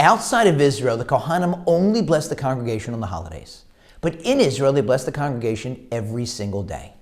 Outside of Israel, the Kohanim only bless the congregation on the holidays. But in Israel, they bless the congregation every single day.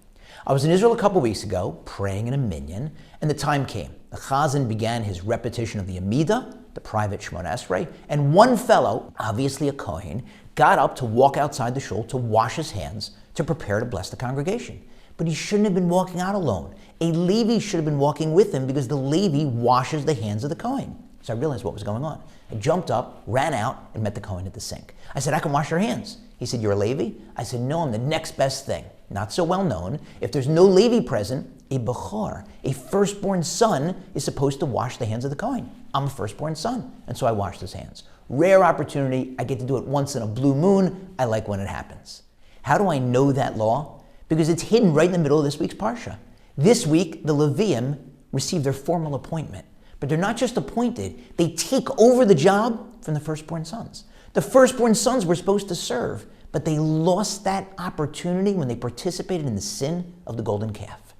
I was in Israel a couple weeks ago, praying in a minyan, and the time came. The Chazan began his repetition of the Amidah, the private Shemona Esrei, and one fellow, obviously a Kohen, got up to walk outside the shul to wash his hands to prepare to bless the congregation. But he shouldn't have been walking out alone. A Levi should have been walking with him because the Levi washes the hands of the Kohen. So I realized what was going on. I jumped up, ran out, and met the Kohen at the sink. I said, I can wash your hands. He said, you're a Levi? I said, no, I'm the next best thing. Not so well known. If there's no Levi present, a Bechor, a firstborn son, is supposed to wash the hands of the Kohen. I'm a firstborn son, and so I washed his hands. Rare opportunity. I get to do it once in a blue moon. I like when it happens. How do I know that law? Because it's hidden right in the middle of this week's Parsha. This week, the Leviim receive their formal appointment. But they're not just appointed, they take over the job from the firstborn sons. The firstborn sons were supposed to serve, but they lost that opportunity when they participated in the sin of the golden calf.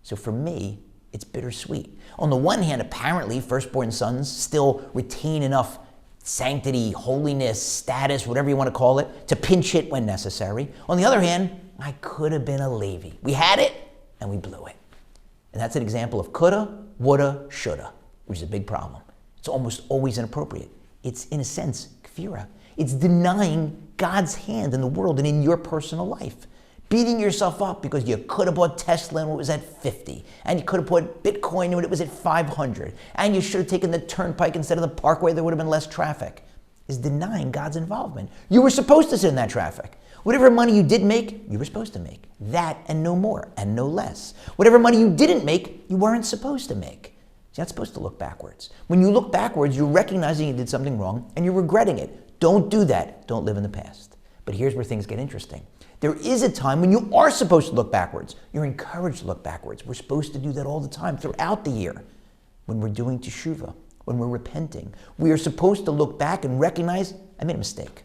So for me, it's bittersweet. On the one hand, apparently, firstborn sons still retain enough sanctity, holiness, status, whatever you want to call it, to pinch hit when necessary. On the other hand, I could have been a Levi. We had it, and we blew it. And that's an example of Coulda, Woulda, Shoulda, which is a big problem. It's almost always inappropriate. It's, in a sense, kfira. It's denying God's hand in the world and in your personal life. Beating yourself up because you could have bought Tesla when it was at 50, and you could have bought Bitcoin when it was at 500, and you should have taken the turnpike instead of the parkway, there would have been less traffic, is denying God's involvement. You were supposed to sit in that traffic. Whatever money you did make, you were supposed to make. That and no more and no less. Whatever money you didn't make, you weren't supposed to make. You're not supposed to look backwards. When you look backwards, you're recognizing you did something wrong and you're regretting it. Don't do that. Don't live in the past. But here's where things get interesting. There is a time when you are supposed to look backwards. You're encouraged to look backwards. We're supposed to do that all the time throughout the year. When we're doing teshuvah, when we're repenting, we are supposed to look back and recognize, I made a mistake,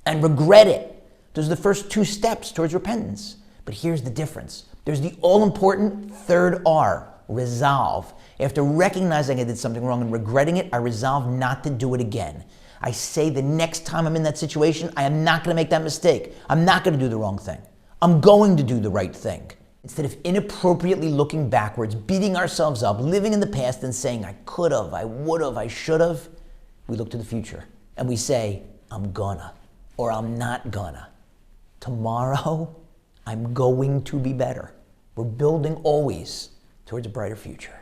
and regret it. Those are the first two steps towards repentance. But here's the difference. There's the all-important third R, resolve. After recognizing I did something wrong and regretting it, I resolve not to do it again. I say the next time I'm in that situation, I am not going to make that mistake. I'm not going to do the wrong thing. I'm going to do the right thing. Instead of inappropriately looking backwards, beating ourselves up, living in the past and saying, I could have, I would have, I should have, we look to the future and we say, I'm gonna, or I'm not gonna. Tomorrow, I'm going to be better. We're building always towards a brighter future.